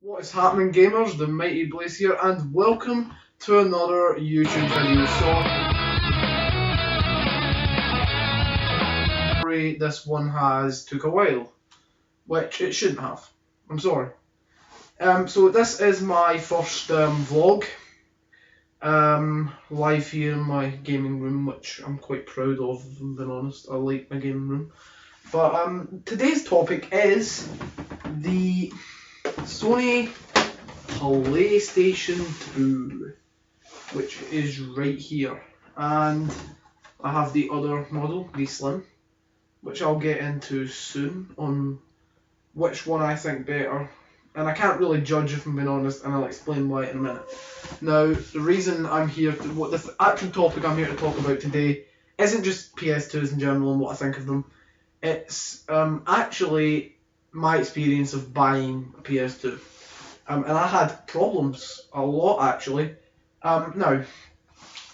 What is happening, gamers? The Mighty Blaze here, and welcome to another YouTube video. Sorry, this one has took a while, which it shouldn't have. I'm sorry. So this is my first vlog, live here in my gaming room, which I'm quite proud of, if I'm being honest. I like my gaming room. But today's topic is the Sony PlayStation 2, which is right here, and I have the other model, the Slim, which I'll get into soon on which one I think better, and I can't really judge if I'm being honest, and I'll explain why in a minute. Now, the reason I'm here, what the actual topic I'm here to talk about today isn't just PS2s in general and what I think of them. It's actually my experience of buying a PS2. And I had problems a lot actually. Now,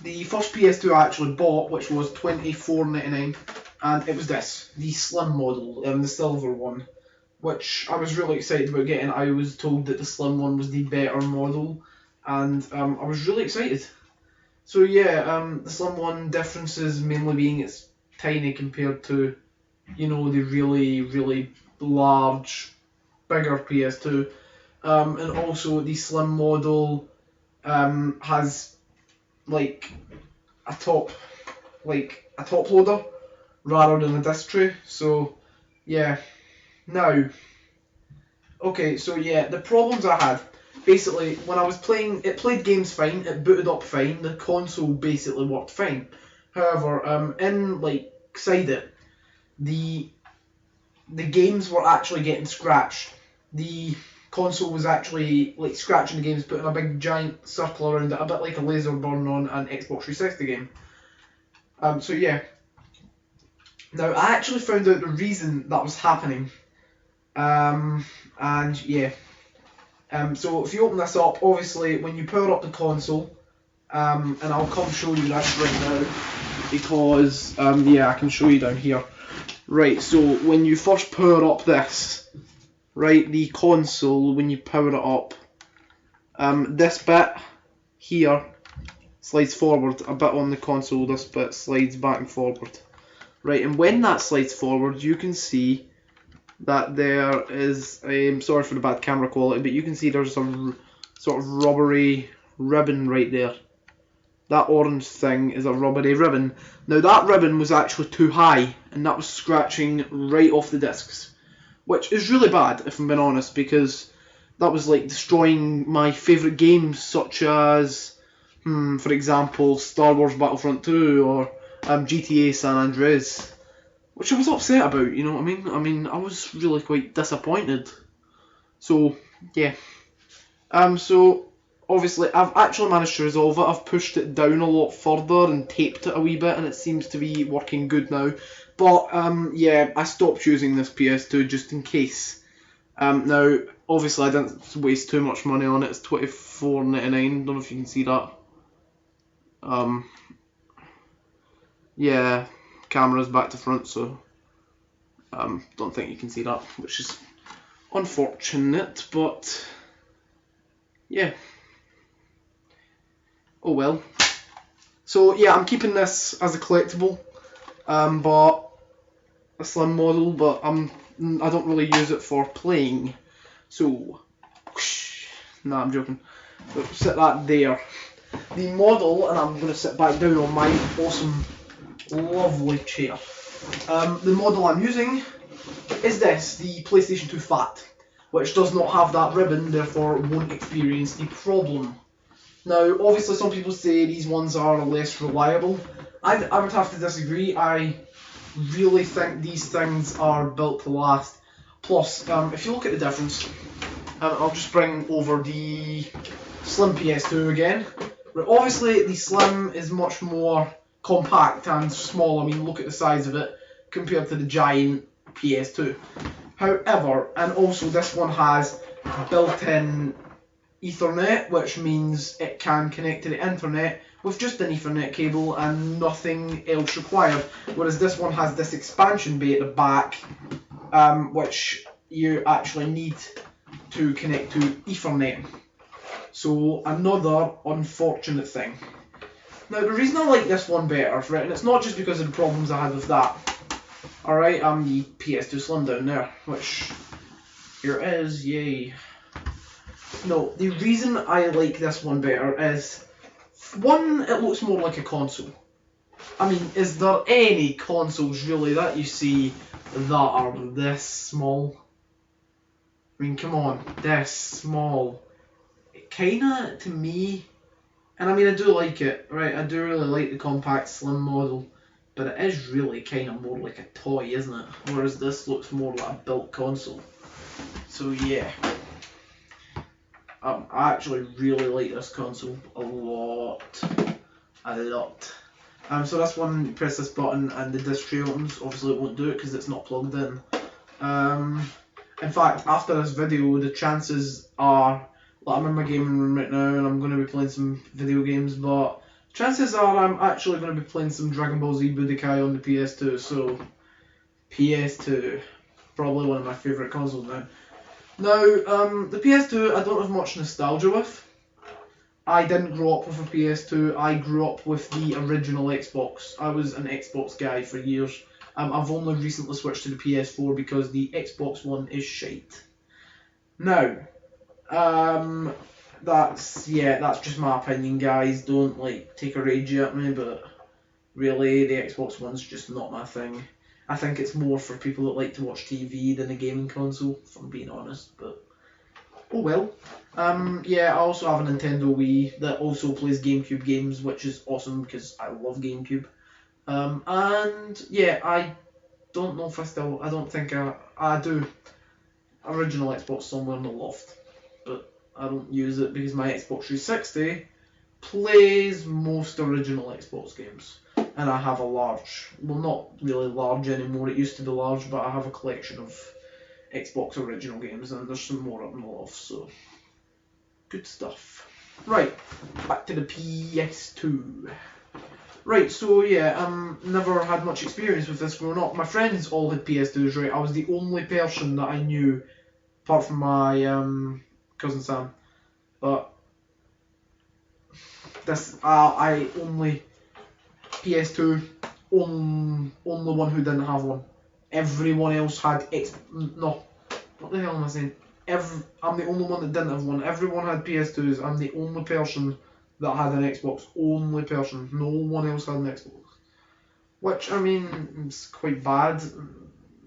the first PS2 I actually bought, which was $24.99, and it was this, the Slim model, the silver one, which I was really excited about getting. I was told that the Slim one was the better model, and I was really excited. So yeah, the Slim one differences mainly being it's tiny compared to, you know, the really, really large, bigger PS2. And also the Slim model has like a top loader rather than a disc tray. So yeah. Now, okay, so yeah, the problems I had, basically when I was playing, it played games fine, it booted up fine, the console basically worked fine. However, inside it, the games were actually getting scratched. The console was actually like scratching the games, putting a big giant circle around it, a bit like a laser burn on an Xbox 360 game. So yeah. Now I actually found out the reason that was happening. And yeah. So if you open this up, obviously when you power up the console, and I'll come show you this right now, because yeah, I can show you down here. Right, so when you first power up this, right, the console, when you power it up, this bit here slides forward a bit on the console, this bit slides back and forward. Right, and when that slides forward, you can see that there is, sorry for the bad camera quality, but you can see there's some sort of rubbery ribbon right there. That orange thing is a rubbery ribbon. Now that ribbon was actually too high, and that was scratching right off the discs, which is really bad if I'm being honest, because that was like destroying my favourite games, such as, for example, Star Wars Battlefront 2 or GTA San Andreas, which I was upset about, you know what I mean? I mean, I was really quite disappointed. So, yeah. So, obviously, I've actually managed to resolve it. I've pushed it down a lot further and taped it a wee bit, and it seems to be working good now. But, yeah, I stopped using this PS2 just in case. Now, obviously, I didn't waste too much money on it. It's $24.99. Don't know if you can see that. Yeah, camera's back to front, so don't think you can see that, which is unfortunate, but yeah. Oh well. So yeah, I'm keeping this as a collectible, but a Slim model, but I don't really use it for playing. So, nah, I'm joking. So sit that there. The model, and I'm going to sit back down on my awesome, lovely chair. The model I'm using is this, the PlayStation 2 Fat, which does not have that ribbon, therefore won't experience the problem. Now, obviously some people say these ones are less reliable. I would have to disagree. I really think these things are built to last. Plus, if you look at the difference, I'll just bring over the Slim PS2 again. But obviously the Slim is much more compact and small. I mean, look at the size of it compared to the giant PS2. However, and also this one has built-in Ethernet, which means it can connect to the internet with just an Ethernet cable and nothing else required. Whereas this one has this expansion bay at the back, which you actually need to connect to Ethernet. So another unfortunate thing. Now the reason I like this one better, right, and it's not just because of the problems I had with that. Alright, I'm the PS2 Slim down there, which here it is, yay. No, the reason I like this one better is, one, it looks more like a console. I mean, is there any consoles really that you see that are this small? I mean, come on, this small. It kinda, to me, and I mean, I do like it, right? I do really like the compact slim model, but it is really kind of more like a toy, isn't it? Whereas this looks more like a built console. So yeah, I actually really like this console a lot. So this one, you press this button and the disc tray opens. Obviously it won't do it because it's not plugged in. In fact, after this video, the chances are, like, I'm in my gaming room right now and I'm going to be playing some video games, but chances are I'm actually going to be playing some Dragon Ball Z Budokai on the PS2, so PS2, probably one of my favourite consoles now. Now, the PS2 I don't have much nostalgia with. I didn't grow up with a PS2, I grew up with the original Xbox. I was an Xbox guy for years. I've only recently switched to the PS4 because the Xbox One is shite. Now, that's just my opinion, guys. Don't take a rage at me, but really the Xbox One's just not my thing. I think it's more for people that like to watch TV than a gaming console, if I'm being honest, but oh well. I also have a Nintendo Wii that also plays GameCube games, which is awesome because I love GameCube. And yeah, I don't know if I don't think I do. Original Xbox somewhere in the loft, but I don't use it because my Xbox 360 plays most original Xbox games. And I have a large, well, not really large anymore, it used to be large, but I have a collection of Xbox original games, and there's some more up in the loft, so good stuff. Right, back to the PS2. Right, so yeah, never had much experience with this growing up. My friends all had PS2s, right? I was the only person that I knew, apart from my cousin Sam. But this, I only PS2, only one who didn't have one. Everyone else had no. What the hell am I saying? I'm the only one that didn't have one. Everyone had PS2s. I'm the only person that had an Xbox. Only person. No one else had an Xbox. Which, I mean, is quite bad.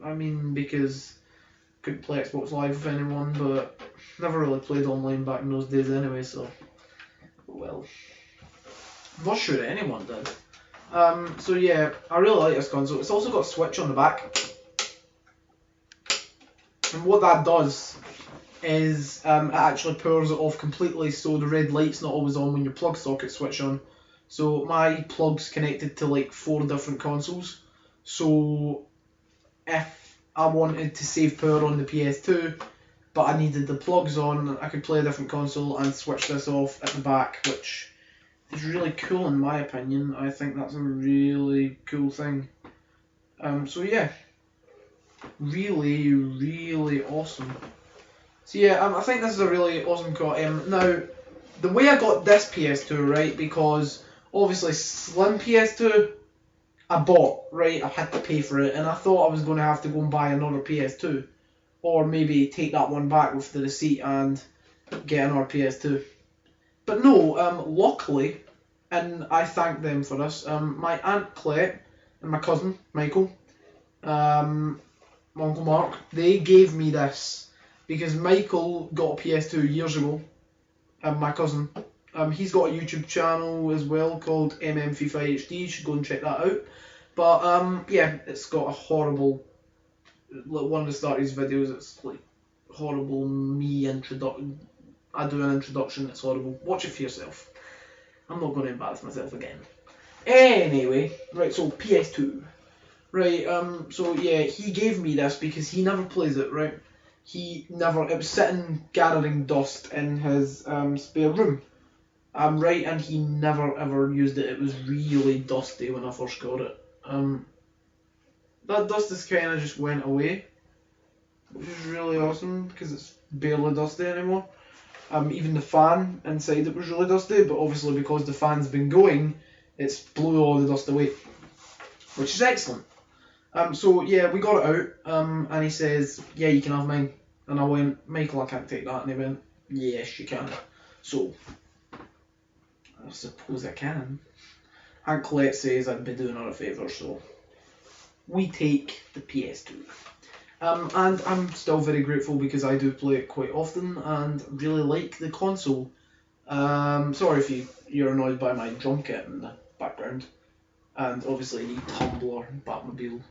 I mean, because I couldn't play Xbox Live with anyone, but never really played online back in those days anyway, so well. I'm not sure anyone did. So yeah, I really like this console. It's also got a switch on the back. And what that does is it actually powers it off completely, so the red light's not always on when your plug sockets switch on. So my plug's connected to 4 different consoles. So if I wanted to save power on the PS2, but I needed the plugs on, I could play a different console and switch this off at the back, which is really cool in my opinion. I think that's a really cool thing. So yeah, really, really awesome. So yeah, I think this is a really awesome car. Now, the way I got this PS2, right, because obviously Slim PS2, I bought, right, I had to pay for it, and I thought I was going to have to go and buy another PS2, or maybe take that one back with the receipt and get another PS2. But no, luckily, and I thank them for this, my Aunt Claire and my cousin, Michael, my Uncle Mark, they gave me this, because Michael got a PS2 years ago, and my cousin, he's got a YouTube channel as well called FIFA HD, you should go and check that out. But yeah, it's got a horrible, one of the start of his videos, it's horrible me introduction. I do an introduction, it's horrible. Watch it for yourself. I'm not going to embarrass myself again. Anyway, right, so PS2. Right, so yeah, he gave me this because he never plays it, right? It was sitting gathering dust in his spare room. Right, and he never ever used it. It was really dusty when I first got it. That dust just kind of just went away, which is really awesome because it's barely dusty anymore. Even the fan inside it was really dusty, but obviously because the fan's been going, it's blew all the dust away, which is excellent. So yeah, we got it out, and he says, yeah, you can have mine. And I went, Michael, I can't take that. And he went, yes, you can. So, I suppose I can. And Colette says I'd be doing her a favour, so we take the PS2. And I'm still very grateful because I do play it quite often and really like the console. Sorry if you're annoyed by my drum kit in the background. And obviously the Tumblr, Batmobile.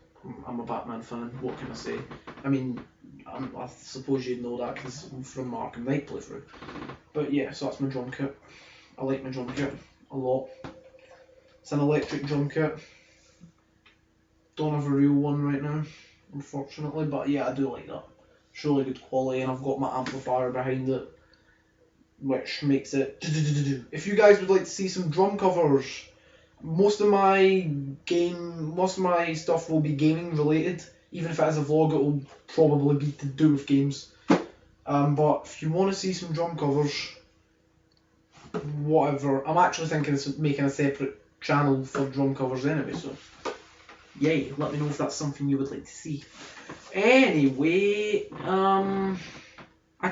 I'm a Batman fan, what can I say? I mean, I suppose you'd know that because I'm from my Arkham Knight playthrough. But yeah, so that's my drum kit. I like my drum kit a lot. It's an electric drum kit. Don't have a real one right now, unfortunately, but yeah, I do like that. It's really good quality, and I've got my amplifier behind it, which makes it. If you guys would like to see some drum covers, most of my stuff will be gaming related. Even if it is a vlog, it will probably be to do with games. But if you want to see some drum covers, whatever, I'm actually thinking of making a separate channel for drum covers anyway, so yay, let me know if that's something you would like to see. Anyway, I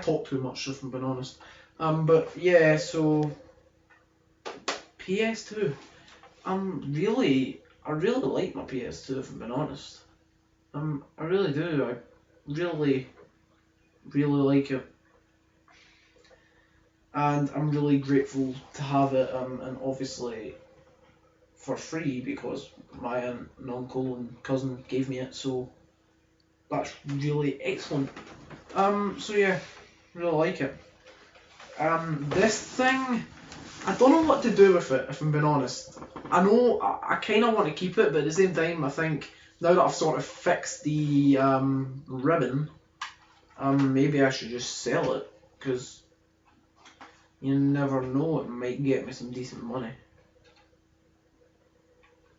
talk too much if I'm being honest. But yeah, so PS2. I really like my PS2 if I'm being honest. I really do. I really like it. And I'm really grateful to have it, and obviously for free because my aunt and uncle and cousin gave me it, so that's really excellent. So yeah, really like it. This thing, I don't know what to do with it if I'm being honest. I know I kind of want to keep it, but at the same time I think now that I've sort of fixed the ribbon, maybe I should just sell it, because you never know, it might get me some decent money.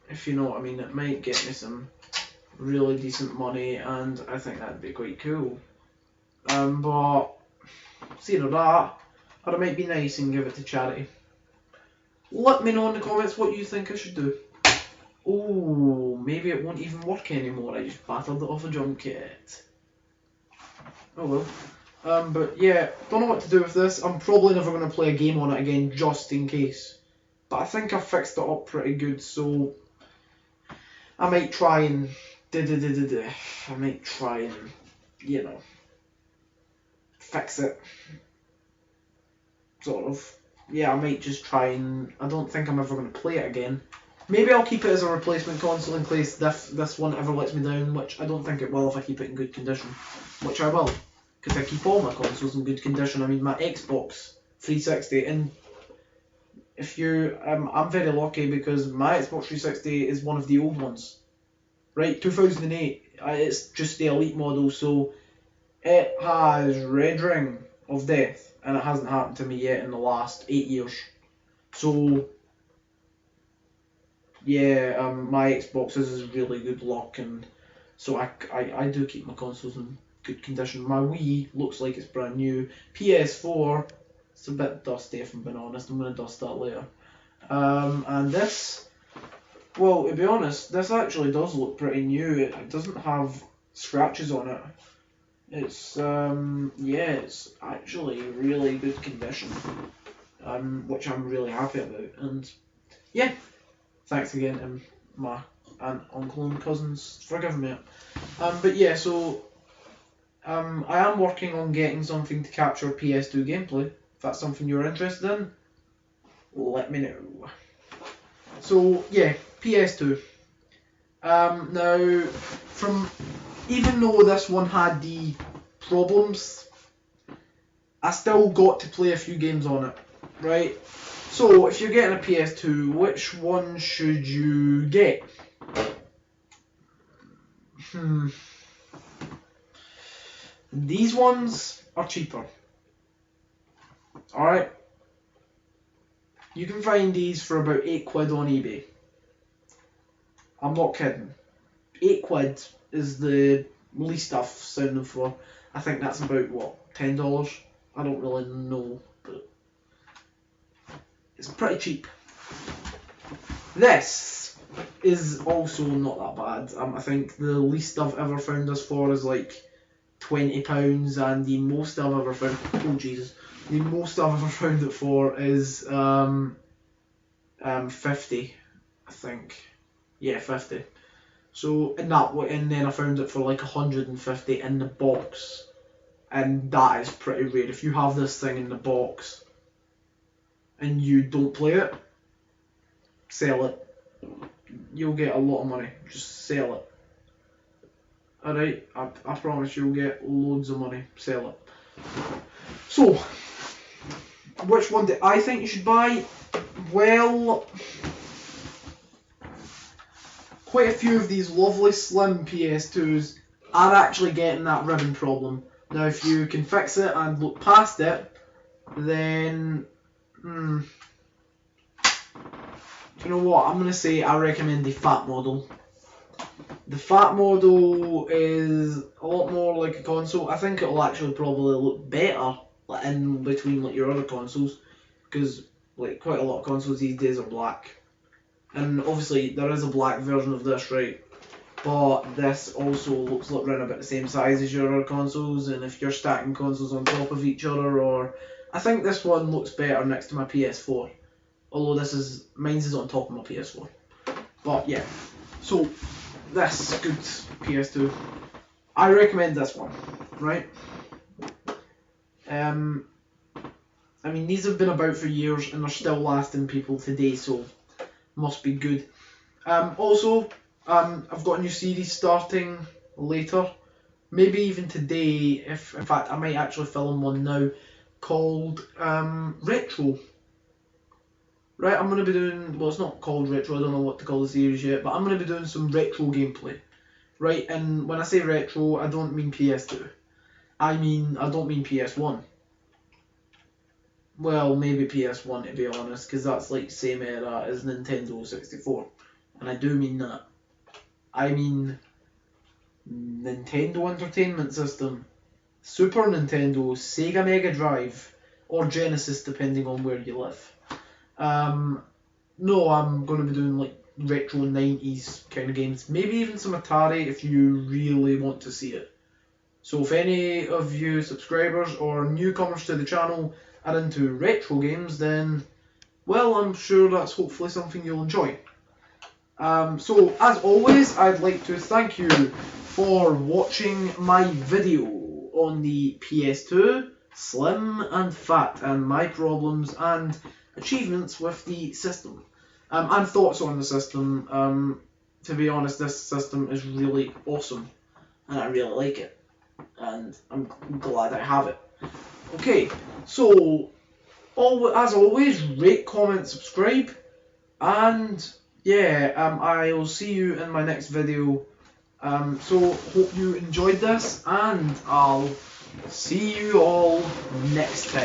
If you know what I mean, it might get me some really decent money, and I think that'd be quite cool. But it's either that, or it might be nice and give it to charity. Let me know in the comments what you think I should do. Oh, maybe it won't even work anymore. I just battered it off a drum kit. Oh well. But yeah, don't know what to do with this. I'm probably never going to play a game on it again, just in case. But I think I fixed it up pretty good, so I might try and I might try and, you know, fix it. Sort of. Yeah, I might just try and. I don't think I'm ever going to play it again. Maybe I'll keep it as a replacement console in case this one ever lets me down, which I don't think it will if I keep it in good condition. Which I will, because I keep all my consoles in good condition. I mean, my Xbox 360, and if you, I'm very lucky because my Xbox 360 is one of the old ones. Right, 2008. It's just the Elite model, so it has red ring of death, and it hasn't happened to me yet in the last 8 years. So yeah, my Xbox is really good luck, and so I do keep my consoles in good condition. My Wii looks like it's brand new. PS4, it's a bit dusty if I'm being honest. I'm going to dust that later. And this, well, to be honest, this actually does look pretty new. It doesn't have scratches on it. It's yeah, it's actually really good condition, which I'm really happy about. And yeah, thanks again to my aunt, uncle, and cousins for giving me it. But yeah, so I am working on getting something to capture PS2 gameplay. If that's something you're interested in, let me know. So yeah, PS2. Now, even though this one had the problems, I still got to play a few games on it, right? So, if you're getting a PS2, which one should you get? These ones are cheaper. Alright? You can find these for about £8 on eBay. I'm not kidding. £8 is the least I've sounded for. I think that's about what, $10. I don't really know, but it's pretty cheap. This is also not that bad. I think the least I've ever found this for is like £20, and the most I've ever found, oh Jesus, the most I've ever found it for is 50, I think. Yeah, 50. So and then I found it for like 150 in the box, and that is pretty rare. If you have this thing in the box and you don't play it, sell it. You'll get a lot of money. Just sell it. Alright, I promise you'll get loads of money. Sell it. So, which one do I think you should buy? Well, quite a few of these lovely slim PS2s are actually getting that ribbon problem. Now, if you can fix it and look past it, then you know what, I'm going to say I recommend the fat model. The fat model is a lot more like a console. I think it'll actually probably look better in between like your other consoles, because like quite a lot of consoles these days are black. And obviously there is a black version of this, right? But this also looks like around about the same size as your other consoles, and if you're stacking consoles on top of each other, or I think this one looks better next to my PS4. Although mine's is on top of my PS4. But yeah, so this good PS2, I recommend this one, right? I mean, these have been about for years and they're still lasting people today, so must be good. Also, I've got a new series starting later, maybe even today. In fact, I might actually film one now called Retro. Right, I'm going to be doing, well, it's not called Retro, I don't know what to call the series yet, but I'm going to be doing some retro gameplay. Right, and when I say retro, I don't mean PS2. I don't mean PS1. Well, maybe PS1 to be honest, because that's like same era as Nintendo 64. And I do mean that. I mean Nintendo Entertainment System, Super Nintendo, Sega Mega Drive, or Genesis depending on where you live. No, I'm going to be doing like retro 90s kind of games. Maybe even some Atari if you really want to see it. So if any of you subscribers or newcomers to the channel are into retro games, then, well, I'm sure that's hopefully something you'll enjoy. So as always, I'd like to thank you for watching my video on the PS2, Slim and Fat, and my problems and achievements with the system, and thoughts on the system. To be honest, this system is really awesome and I really like it, and I'm glad I have it. Okay, so as always, rate, comment, subscribe, and yeah, I'll see you in my next video. So hope you enjoyed this, and I'll see you all next time.